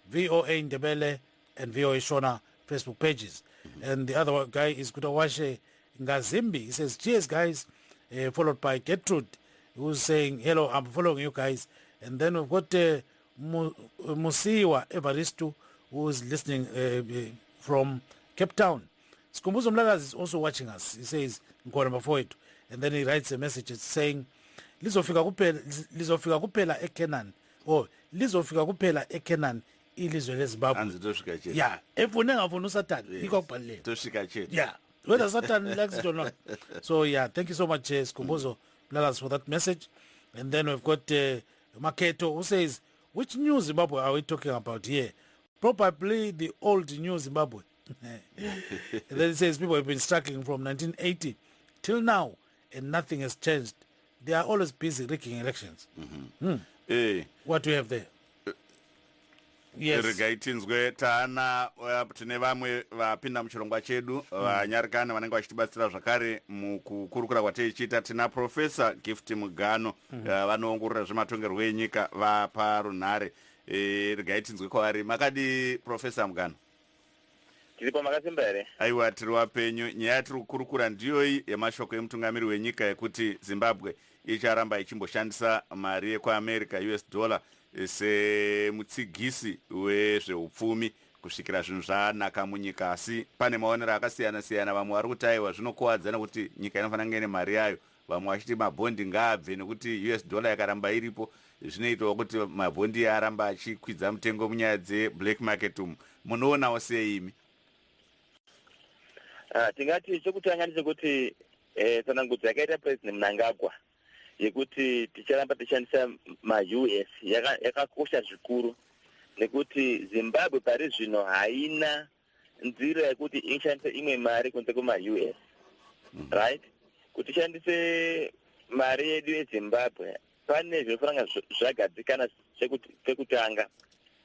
VOA Ndebele, and VOA Shona Facebook pages. And the other guy is Kutawashe Ngazimbi. He says, cheers, guys, followed by Gertrude, who's saying, hello, I'm following you guys. And then we've got Musiwa Evaristo, who is listening from Cape Town. Skumbuzo Mlalas is also watching us. He says, and then he writes a message saying, lizofika kupela eKenan, or lizofika kupela eKenan, ilizwe leZimbabwe. Yeah, efune ngafuna uSatan, ikokubhalele. Yeah, whether Satan likes it or not. So yeah, thank you so much, Skumbuzo Mlalas, for that message. And then we've got Maketo, who says, which new Zimbabwe are we talking about here? Probably the old new Zimbabwe. And then it says people have been struggling from 1980 till now, and nothing has changed. They are always busy rigging elections. What do we have there? Yes. Regaitinzwe tana tine vamwe vapinda muchirongwa chedu vanyarikana vanenge vachitibatsira zvakare mukukurukura kwateichita. Tina Professor Gift Mugano vanoongorora zvematongerwo enyika vaparunhare. Regaitinzwe kwavari. Makadi Professor Mugano? Tiripo makasimba here? Aiwa, tiri wapenyu. Nyaya yatiri kukurukura ndiyoyi yemashoko emutungamiri wenyika yekuti Zimbabwe icharamba ichimboshandisa mari yekuAmerica US dollar semutsigisi wezveupfumi kusvikira zvinhu zvanaka munyika. Asi pane maonero akasiyana siyana. Vamwe vari kuti aiwa zvinokuwadza nekuti nyika inofanira kunge ine mari yayo. vamwe vachiti mabhondi ngaabve nekuti US dollar yakaramba iripo zvinoitawo kuti mabhondi aramba achikwidza mutengo munyaya dzeblack market umu. Munoonawo sei imi? Tingati chekutanga ndechekuti tsanangudzo yakaita President Mnangagwa yekuti ticharamba tichishandisa ma-US yakakosha zvikuru, nekuti Zimbabwe pari zvino haina nzira yekuti ishandise imwe mari kunze kuma-US, right? Kuti ishandise mari yedu yeZimbabwe pane zvinofanira zvagadzikana pekutanga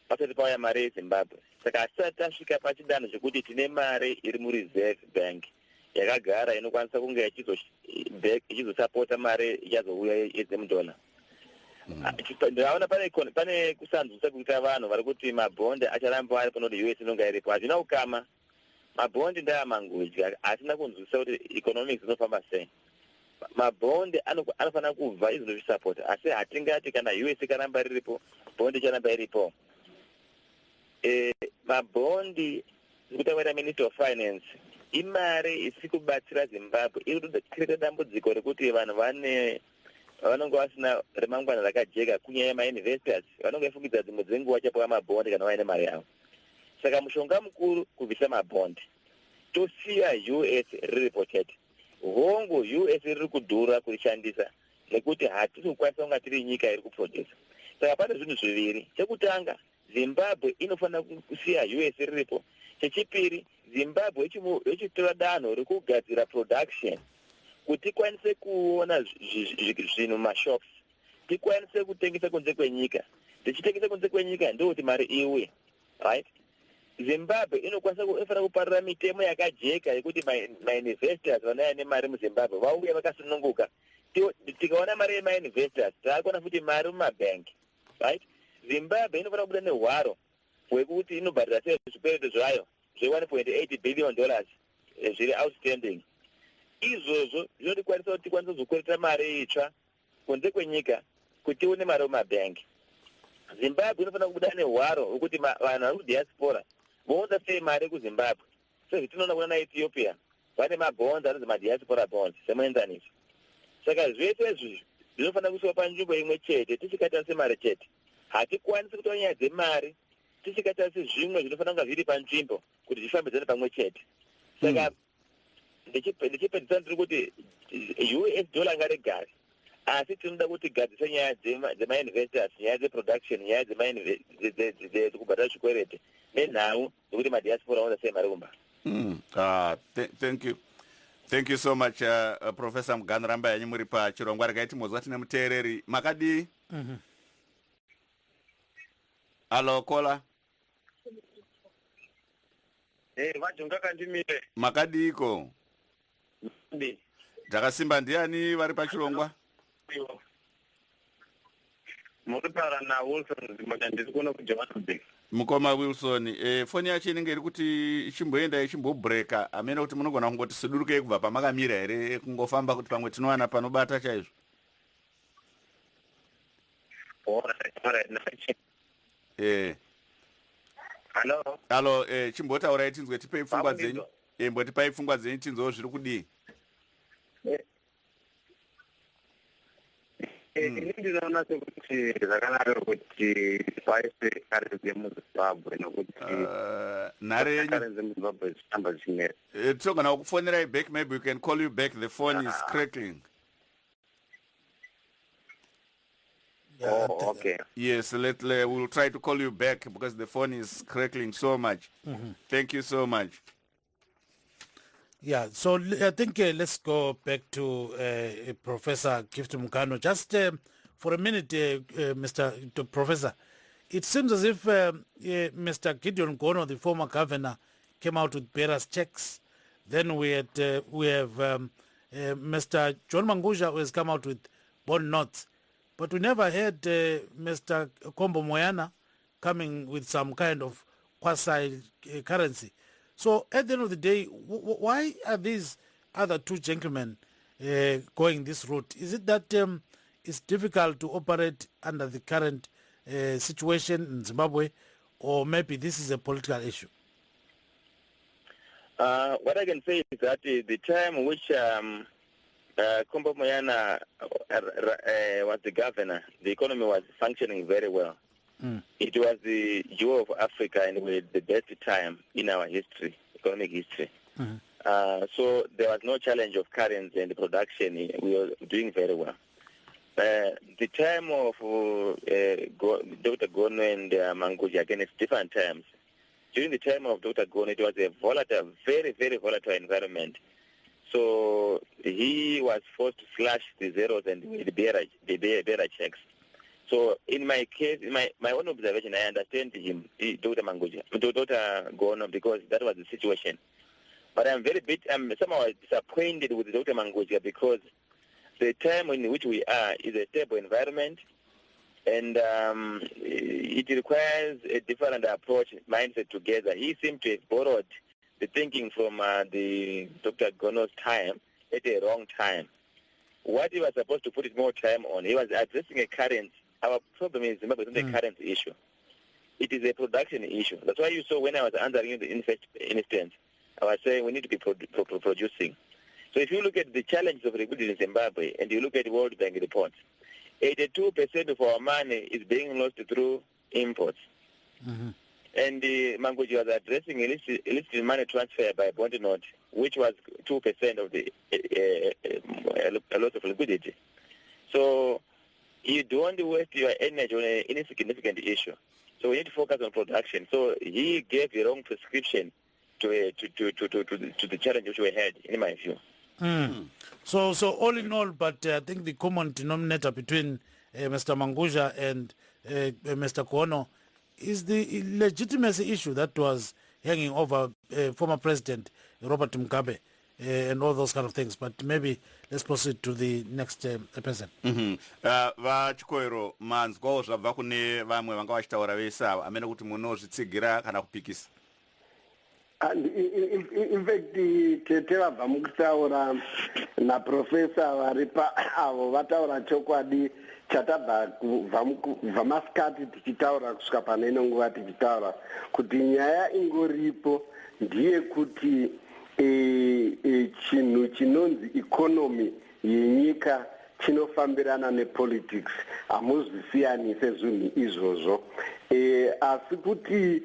pasati pauya mari yeZimbabwe. Saka asati tasvika pachidanho chekuti tine mari iri mureserve bank yakagara inokwanisa kunge ichizosapota mari ichazouya yeZim-dollar. Ndiraona pane kusanzwisa kuita vanhu vari kuti mabhondi acharamba ari panoti US inonga iripo. Hazvina ukama. Mabhondi ndaamangodya, asina kunzwisa kuti economics inofamba sei. Mabhondi anofanira kubva izvinozvisapota, asi hatingati kana US ikaramba riripo bhondi icharamba iripo. Mabhondi kutaura Minister of Finance imari isiri kubatsira Zimbabwe, iri kutokreta dambudziko rekuti vanhu vanonge vasina remangwana rakajeka, kunyanya ma-investors vanonge vafungidza dzimwe dzenguva chapuwa mabhondi kana vaine mari yavo. Saka mushonga mukuru kubvisa mabhondi, tosiya US riripo chete. Hongu US riri kudhura kurishandisa nekuti hatisi kukwanisa kunga tiri nyika iri kuproduce. Saka pane zvinhu zviviri. Chekutanga, Zimbabwe inofanira kusiya US riripo. Chechipiri, Zimbabwe ichitora danho rekugadzira production kuti tikwanise kuona zvinhu mashops, tikwanise kutengesa kunze kwenyika. Tichitengesa kunze kwenyika ndokuti mari iuye, right? Zimbabwe inofanira kuparira mitemo yakajeka yekuti ma-investors vanouya nemari muZimbabwe vauya vakasununguka. Tikaona mari yema-investors taakona futi mari mumabank, right? Zimbabwe inofanira kubuda nehwaro hwekuti inobhadhira sei zvikwereto zvayo zve$1.8 billion zviri outstanding. Izvozvo zvinotikwanisa kuti tikwanise kuzokweretera mari itsva kunze kwenyika kuti tione mari mumabank. Zimbabwe inofanira kubuda nehwaro hwekuti vanhu vari kudiaspora vounza sei mari kuZimbabwe. Sezvitinoona kuna naEthiopia vane mabonds anonzi madiaspora bonds semuenzaniso. Saka zvese izvi zvinofanira kuiswa panzvimbo imwe chete, tisikatarise mari chete. Hatikwanisi kutora nyaya dzemari tisikatarise zvimwe zvinofanira kunga zviri panzvimbo kuti zvifambidzane pamwe chete. Saka ndichipedzisa ndiri kuti US dollar ngaregare, asi tinoda kuti gadzisa nyaya dzema-investors, nyaya dzeproduction, nyaya dzekubhadhara zvikwerete nenhau dzekuti madiaspora aona sei mari kumba. Thank you so much Professor Muganramba yanyu muri pachirongwa. Regai timozwa tine muteereri. Makadii? Halo kola. Vajonga kandimire. Makadiiko? Dzakasimba. Ndiani vari pachirongwa? Muri para na Wilson Zimbabwe, ndiri kuona kuJohannesburg. Mukoma Wilson, foni yacho inenge iri kuti ichimboenda ichimbobreka, amene kuti munogona kungoti sudurukei kubva pamakamira here kungofamba kuti pamwe tinowana panobata chaizvo. Halo, chimbotaurai tinzwe, tipei pfungwa dzenyu. Mbotipai pfungwa dzenyu tinzwewo zviri kudii. Ndinoona sekuti zvakanaka kuti paise karenzi yemuZimbabwe nokuti karenzi yemuZimbabwe zvichitamba zvichimera. Togona kufonerai back, maybe we can call you back, the phone is crackling. Oh, okay. Yes, we'll try to call you back because the phone is crackling so much. Thank you so much. Yeah, so I think let's go back to Professor Gift Mukano. Just for a minute, Professor, it seems as if Mr. Gideon Gono, the former governor, came out with bearers checks. Then we have Mr. John Mangusha, who has come out with bond notes. But we never heard Mr. Kombo Moyana coming with some kind of quasi-currency. So at the end of the day, why are these other two gentlemen going this route? Is it that it's difficult to operate under the current situation in Zimbabwe, or maybe this is a political issue? What I can say is that the time which Kombo Moyana was the governor. The economy was functioning very well. It was the jewel of Africa and with the best time in our history, economic history. So there was no challenge of currency and production. We were doing very well. The time of Dr. Gono and Manguja, again, it's different times. During the time of Dr. Gono, it was a volatile, very, very volatile environment. So he was forced to slash the zeros and the bearer checks. So in my case, in my own observation, I understand him, Dr. Manguja, Dr. Gono, because that was the situation. But I'm somehow disappointed with Dr. Manguja because the time in which we are is a stable environment, and it requires a different approach, mindset together. He seemed to have borrowed the thinking from the Dr. Gono's time at a wrong time. What he was supposed to put it more time on, he was addressing a current. Our problem is Zimbabwe is not a current issue. It is a production issue. That's why you saw when I was answering the instance, I was saying we need to be producing. So if you look at the challenges of rebuilding in Zimbabwe and you look at World Bank reports, 82% of our money is being lost through imports. And Manguji was addressing illicit money transfer by bond note, which was 2% of the loss of liquidity. So you don't waste your energy on any significant issue. So we need to focus on production. So he gave the wrong prescription to the challenge which we had, in my view. So all in all, but I think the common denominator between Mr. Manguja and Mr. Gono is the legitimacy issue that was hanging over former President Robert Mugabe and all those kind of things. But maybe let's proceed to the next person. Vachikoero manzwawo zvabva kune vamwe vanga vachitaura vese ava amene kuti munozvitsigira kana kupikisa. In fact, tete vabva mukutaura naprofesa varipa avo vataura chokwadi chatabva kubva masikati tichitaura kusvika pane ino nguva tichitaura kuti nyaya ingoripo ndiye kuti chinhu chinonzi ikonomi yenyika chinofambirana nepolitics. Hamuzvisiyanise zvinhu izvozvo. Asi kuti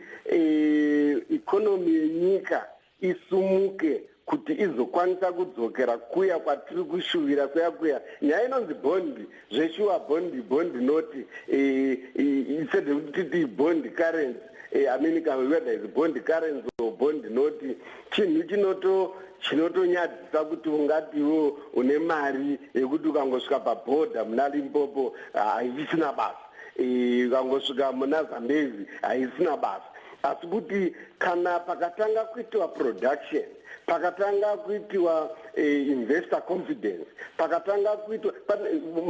ikonomi yenyika isumuke kuti izokwanisa kudzokera kuya kwatiri kushuvira kuya nyaya inonzi bondi zveshuwa bondi noti instead of titi bond currency whether is bond currency or bond noti chinhu chinotonyadzisa kuti ungatiwo une mari yekuti ukangosvika pabhodha muna Limpopo haisina basa, ukangosvika muna Zambezi haisina basa. Asi kuti kana pakatanga kuitwa production, pakatanga kuitwa investor confidence, pakatanga kuitwa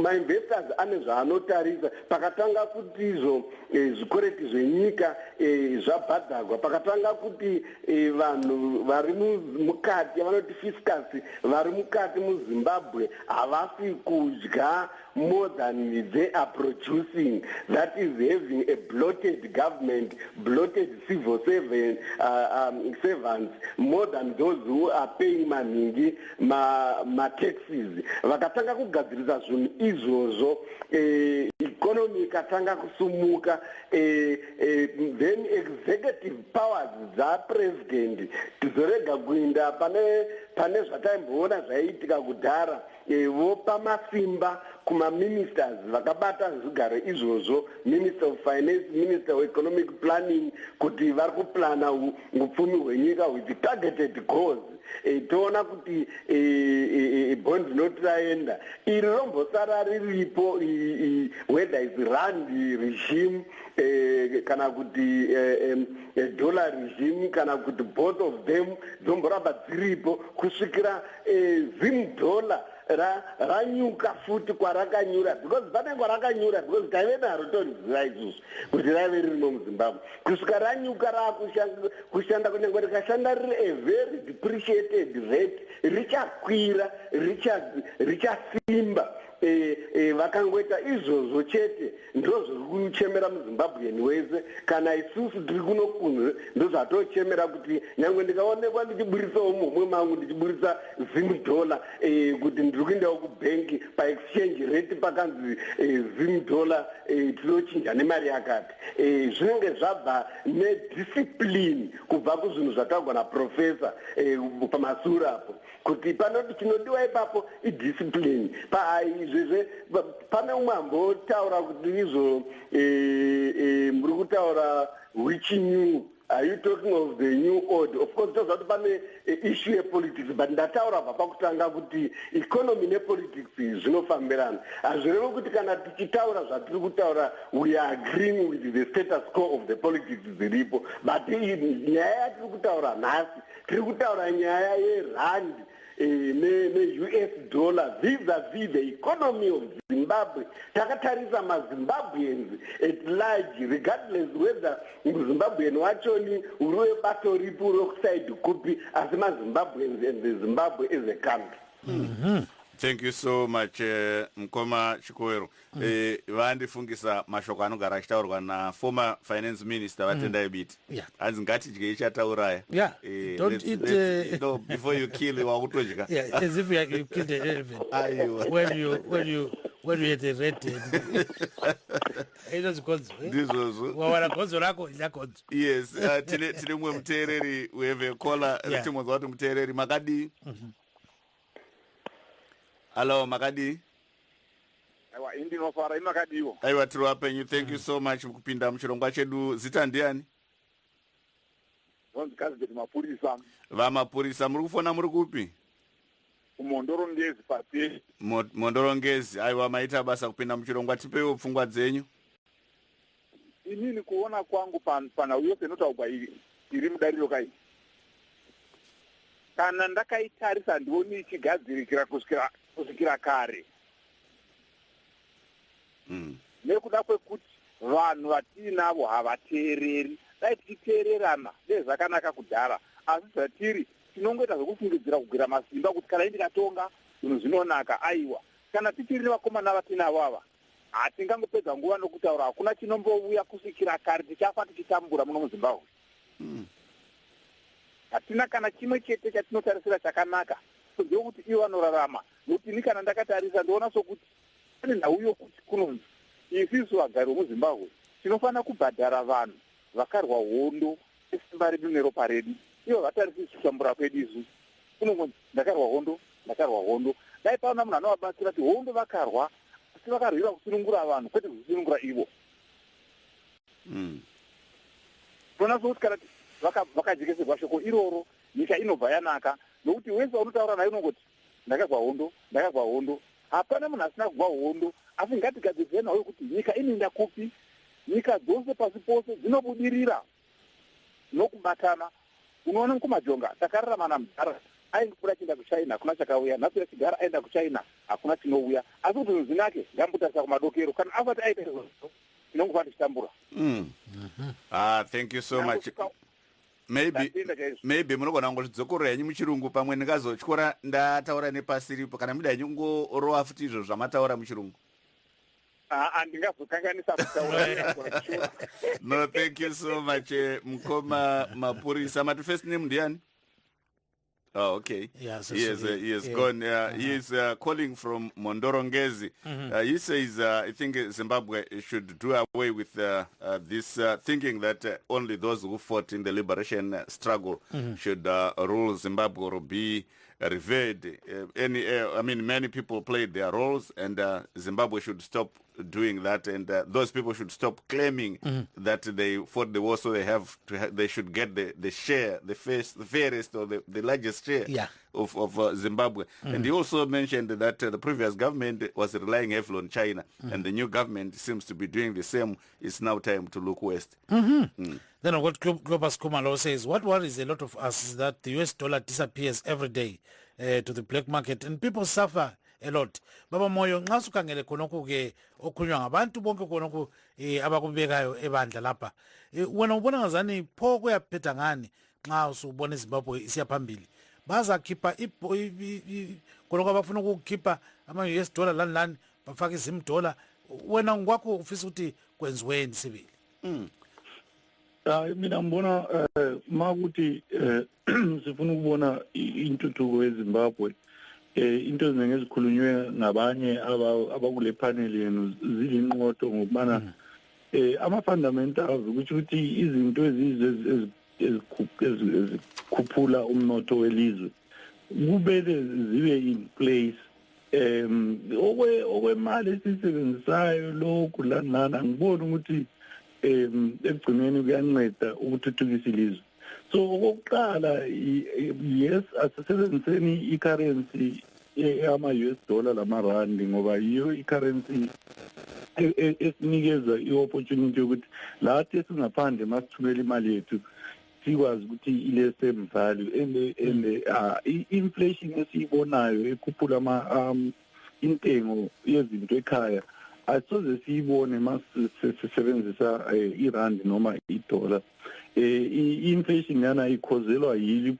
ma-investors ane zvaanotarisa, pakatanga kuti izvo zvikwereti zvenyika zvabhadharwa, pakatanga kuti vanhu vari mukati vanoti fiscus vari mukati muZimbabwe havasi kudya more than they are producing, that is having a bloated government, bloated civil servants, more than those who are paying maningi ma-taxes. Vakatanga kugadzirisa zvinhu izvozvo, economy ikatanga kusumuka, then executive powers dzapresident tizorega kuinda pane zvataimboona zvaiitika kudhara, vopa masimba kuma-ministers vakabata zvigaro izvozvo, minister of finance, minister of economic planning, kuti vari kuplana upfumi hwenyika with targeted goals. Toona kuti bond notraenda iri rombosara riripo, whether is rand regime kana kuti dollar regime kana kuti both of them dzomboramba dziripo kusvikira Zim dollar ranyuka futi kwarakanyura, because panenge rakanyura because taive naro toniziva izvozvo kuti raive ririmo muZimbabwe, kusvika ranyuka rakushanda kunyange rikashanda riri a very depreciated rate, richakwira richasimba vakangoita izvozvo chete ndozviri kuchemera muzimbabwean wese kana isusu tiri kuno kunhu ndozvatochemera kuti nyangwe ndikaonekwa ndichiburisawo mumwe mangu ndichiburisa Zim dollar kuti ndiri kuendawo kubhengi paexchange rate pakanzi Zim dollar tinochinja nemari yakati zvinenge zvabva nediscipline kubva kuzvinhu zvataurwa naprofesa pamasura apo kuti panoti chinodiwa ipapo idiscipline izvezve pane umwe ambotaura kuti izvo muri kutaura which new are you talking of the new order? Of course toziva kuti pane issue yepolitics but ndataura bva pakutanga kuti economy nepolitics zvinofambirana hazvirevo kuti kana tichitaura zvatiri kutaura we are agreeing with the status quo of the politics dziripo but nyaya yatiri kutaura nhasi tiri kutaura nyaya yerandi ne-US dollar vis-a-vis the economy of Zimbabwe. Takatarisa maZimbabweans at large, regardless whether Zimbabwean wachoni uruwe bato ripu rokuside kupi as maZimbabweans and the Zimbabwe as a country. Thank you so much Mkoma Chikoero. Vandifungisa mashoko anogara achitaurwa na former finance minister Vatendai Biti. Anzi ngatidye ichatauraya. Don't eat no, before you kill wakutodya. As if you killed an elephant. when you had a red head. Yes, tine mwe muteereri we have a caller timwanza kuti muteereri makadi. Hello, Makadi. Aiwa, indinofara imakadiwo. Aiwa, tiri wapenyu. Thank you so much mukupinda muchirongwa chedu. Zita ndiani? Ndonzikazibeti mapurisa. Vamapurisa, muri kufona muri kupi? Kumondorongezi pati. Mondorongezi. Aiwa, maita basa kupinda muchirongwa. Tipewo pfungwa dzenyu. Inini kuona kwangu pana uyose notaugwa iri mudariro kai. Kana ndakaitarisa ndioni ichigadzirikira kusvikira kare. Nekuda kwekuti vanhu vatinavo havateereri. Dai tichiteererana zvakanaka kudhara. Asi zvatiri tinongoita zvekufungidzira kugwira masimba kuti kana ndikatonga zvinhu zvinonaka aiwa. Kana tichiri vakomana vatinavo ava hatingangopedza nguva nokutaura hakuna chinombouya kusvikira kare tichafa tichitambura muno muZimbabwe. Hatina kana chimwe chete chatinotarisira chakanaka ndekuti ivo vanorarama nokuti ini kana ndakatarisa ndoona sokuti pane nhau yokuti kunonzi isisu vagari vemuZimbabwe tinofanira kubhadhara vanhu vakarwa hondo esimba redu neropa redu ivo vatarisi kutambura kwedu isu kunonzi ndakarwa hondo dai paona munhu anovabatsira kuti hondo vakarwa asi vakarwira kusunungura vanhu kwete kusunungura ivo. Tinoona sokuti kana vakajekeserwa shoko iroro nyika inobva yanaka nokuti wese unotaura naye unongoti ndakagwa hondo hapana munhu asina kugwa hondo asi ngatigadzirire nawo yokuti nyika inoenda kupi. Nyika dzose pasi pose dzinobudirira nokubatana. Unoona kumajonga takararama namudhara aingopfuura chienda kuchina hakuna chakauya nhasi yachigara aenda kuchina hakuna chinouya asi kuti zvinhu zvinake ngambotarisa kumadokero kana asati aita tinongofa tichitambura. Thank you so much. Maybe munogona kungozvidzokorera henyu muchirungu pamwe ndingazotyora ndataura nepasi ripo kana muda henyu kungorowa futi izvo zvamataura muchirungu. Andingazokanganisa kutaura. No, thank you so much Mkoma Mapurisa. Mati first name ndiani? Oh, okay. Yes, he is gone. He is calling from Mondorongezi. He says, I think Zimbabwe should do away with this thinking that only those who fought in the liberation struggle should rule Zimbabwe or be revered. Many people played their roles, and Zimbabwe should stop doing that, and those people should stop claiming that they fought the war, so they should get the share, the fairest or the largest share of Zimbabwe. And he also mentioned that the previous government was relying heavily on China, and the new government seems to be doing the same. It's now time to look west. Then what Globus Kumalo says, what worries a lot of us is that the US dollar disappears every day to the black market, and people suffer a lot. Baba moyo nxa sukhangele khonokho ke okhulunywa ngabantu bonke khonokho abakubekayo ebandla lapha. Wena ubona ngazani pho kuyaphetha ngani nxa usubona iZimbabwe isiya phambili. Bazakhipha khonokho abafuna ukukhipha ama US dollar lani bafaka izim dollar. Wena ngokwakho ufisa ukuthi kwenziweni sibili? Mina ngibona makuthi sifuna ukubona intuthuko eZimbabwe into eziningi ezikhulunywe ngabanye abakule panel yenu zilinqoto ngokubana ama-fundamentals ukuthi izinto ezikhuphula umnotho welizwe kubele zibe in place. Okwemali esisebenzisayo lokhu lana ngibona ukuthi ekugcineni kuyanceda ukuthuthukisa ilizwe. So okokuqala yes asisebenziseni i-currency ama-US dollar lamarandi ngoba yiyo i-currency esinikeza i-opportunity yokuthi lathi esingaphandle masithumela imali yethu sikwazi ukuthi ile same value and i-inflation esiyibonayo ekhuphula intengo yezinto ekhaya asoze siyibone masisebenzisa irandi noma idola. I-inflation yana ikhozelwa yile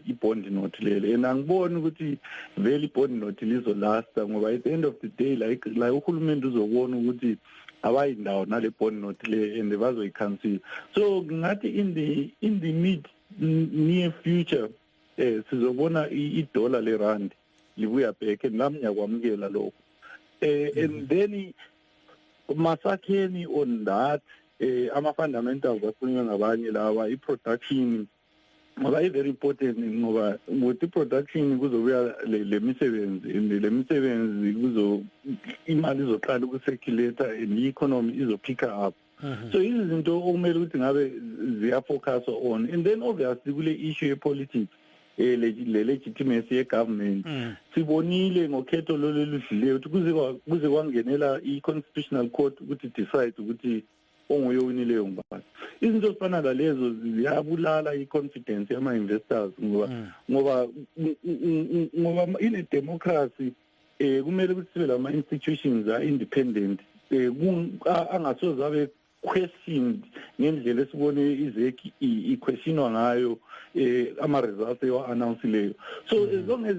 i-bond note lele and angiboni ukuthi vele i-bond note lizolasta ngoba at the end of the day like uhulumende uzobona ukuthi abayindawo nale bond note le and bazoyikhansela. So ngathi in the near future sizobona idola lerand libuya back and nami ngiyakwamukela lokho. And then masakheni on that ama-fundamentals akhulunywe ngabanye laba i-production ngoba i-very important ngoba with i-production kuzobuya le misebenzi and le misebenzi imali izoqala uku-circulate and i-economy izo-pick up. So izinto okumele ukuthi ngabe ziyafocus on and then obviously kule issue ye-politics le legitimacy ye-government sibonile ngokhetho loludlileyo ukuthi kuze kwangenela i-constitutional court ukuthi decide ukuthi onguye owinileyo ngubani. Izinto ezifana lalezo ziyabulala i-confidence yama-investors ngoba ine-democracy kumele ukuthi sibe lama-institutions a-independent angasoze abe questioned ngendlela esibone izeki i-questionwa ngayo ama-results ewa-announce-leyo. So as long as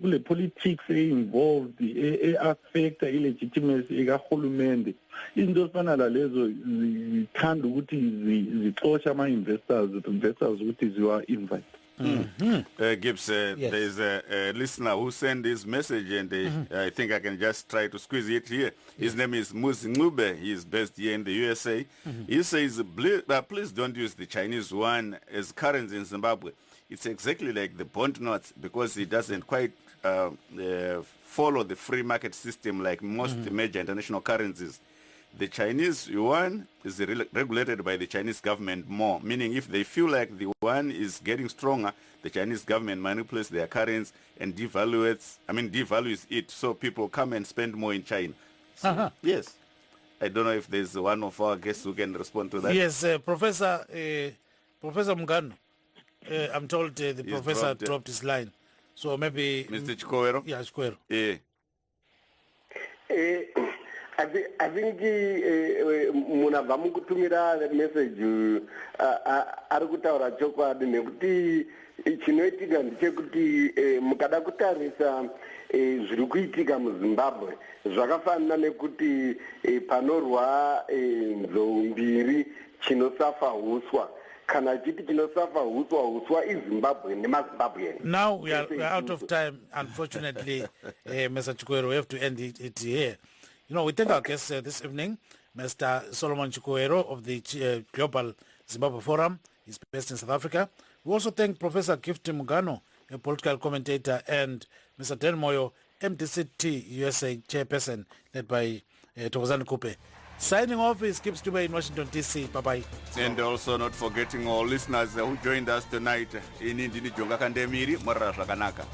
kule politics e-involved e-affecta i-legitimacy ekahulumende izinto ezifana lalezo zithanda ukuthi zixoshe ama-investors ukuthi ziwa-invite. Gibbs, yes. There is a listener who sent this message and I think I can just try to squeeze it here. His name is Muzi. He is based here in the USA. He says, please don't use the Chinese yuan as currency in Zimbabwe. It's exactly like the bond notes because it doesn't quite follow the free market system like most major international currencies. The Chinese yuan is regulated by the Chinese government more, meaning if they feel like the yuan is getting stronger, the Chinese government manipulates their currency and devalues it, so people come and spend more in China. So, yes. I don't know if there's one of our guests who can respond to that. Yes, Professor Mugano, I'm told the professor dropped his line. So maybe... Mr. Chikowero? Yeah, Chikowero. Yeah. I think muna vamukutumira message ari kutaura chokwadi nekuti chinoitika ndechekuti mukada kutarisa zviri kuitika muZimbabwe zvakafanana nekuti panorwa nzou mbiri chinosafa huswa kana chiti chinosafa huswa iZimbabwe nemaZimbabwean. Now we are out of time, unfortunately. Mr. Chikowero, we have to end it here. You know, we thank our guests this evening, Mr. Solomon Chikowero of the Global Zimbabwe Forum. He's based in South Africa. We also thank Professor Gift Mugano, a political commentator, and Mr. Dan Moyo, MDCT USA chairperson, led by Thokozani Kupe. Signing off is Gibbs Dube in Washington, D.C. Bye-bye. And also not forgetting our listeners who joined us tonight in Indini Jonga Kandemiri, Mara Rakanaka.